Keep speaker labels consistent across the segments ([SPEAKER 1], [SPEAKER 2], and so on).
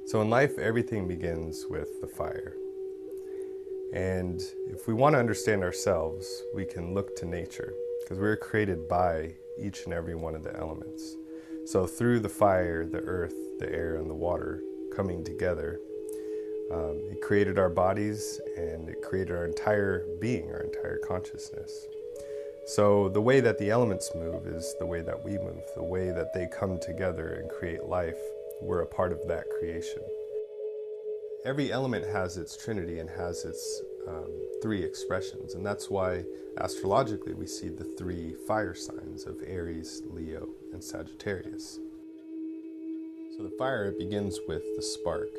[SPEAKER 1] So in life, everything begins with the fire. And if we want to understand ourselves, we can look to nature, because we were created by each and every one of the elements. So through the fire, the earth, the air, and the water coming together, it created our bodies and it created our entire being, our entire consciousness. So the way that the elements move is the way that we move. The way that they come together and create life, we're a part of that creation. Every element has its trinity and has its three expressions, and that's why astrologically we see the three fire signs of Aries, Leo, and Sagittarius. So the fire begins with the spark,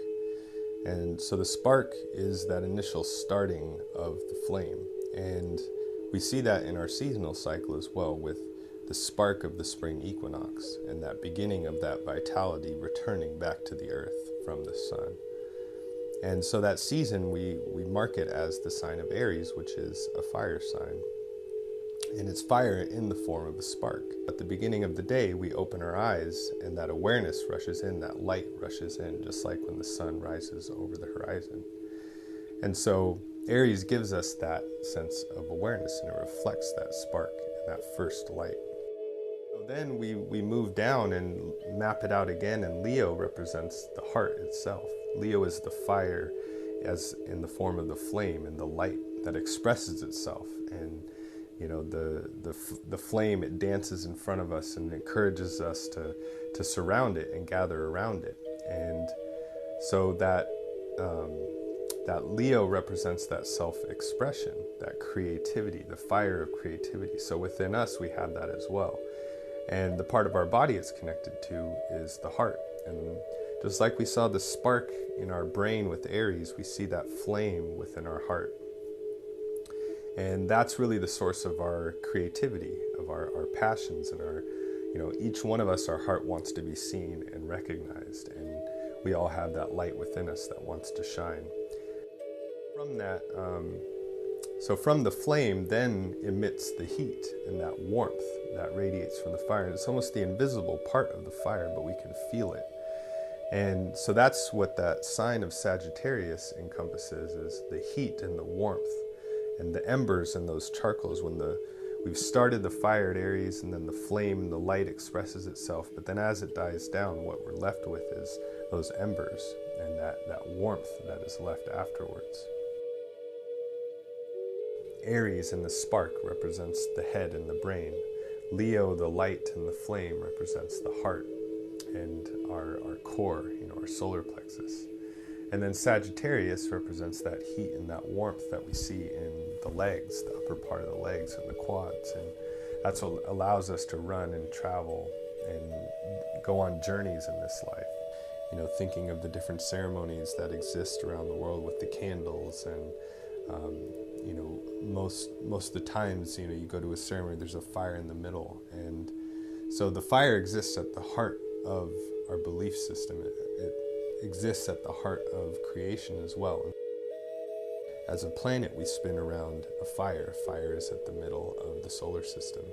[SPEAKER 1] and so the spark is that initial starting of the flame, and we see that in our seasonal cycle as well, with the spark of the spring equinox and that beginning of that vitality returning back to the earth from the sun. And so that season we mark it as the sign of Aries, which is a fire sign. And it's fire in the form of a spark. At the beginning of the day, we open our eyes and that awareness rushes in, that light rushes in, just like when the sun rises over the horizon. And so Aries gives us that sense of awareness, and it reflects that spark and that first light. So then we move down and map it out again, and Leo represents the heart itself. Leo is the fire as in the form of the flame and the light that expresses itself. And you know, the flame, it dances in front of us and encourages us to surround it and gather around it. And so that Leo represents that self-expression, that creativity, the fire of creativity. So within us, we have that as well. And the part of our body it's connected to is the heart. And just like we saw the spark in our brain with Aries, we see that flame within our heart. And that's really the source of our creativity, of our passions, and our, you know, each one of us, our heart wants to be seen and recognized. And we all have that light within us that wants to shine. From that, so from the flame then emits the heat and that warmth that radiates from the fire. It's almost the invisible part of the fire, but we can feel it. And so that's what that sign of Sagittarius encompasses, is the heat and the warmth and the embers and those charcoals. When we've started the fire at Aries, and then the flame and the light expresses itself, but then as it dies down, what we're left with is those embers and that warmth that is left afterwards. Aries and the spark represents the head and the brain. Leo, the light and the flame, represents the heart and our core, you know, our solar plexus. And then Sagittarius represents that heat and that warmth that we see in the legs, the upper part of the legs and the quads. And that's what allows us to run and travel and go on journeys in this life. You know, thinking of the different ceremonies that exist around the world with the candles, and you know, most of the times, you know, you go to a ceremony, there's a fire in the middle. And so the fire exists at the heart of our belief system. It exists at the heart of creation as well. As a planet, we spin around a fire. Fire is at the middle of the solar system.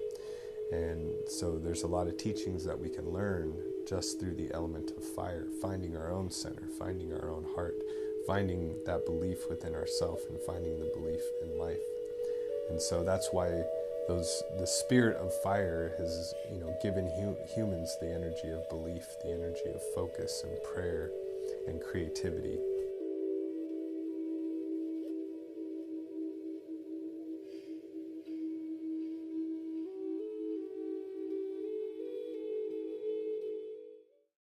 [SPEAKER 1] And so there's a lot of teachings that we can learn just through the element of fire, finding our own center, finding our own heart, finding that belief within ourselves, and finding the belief in life. And so that's why the spirit of fire has, you know, given humans the energy of belief, the energy of focus and prayer and creativity.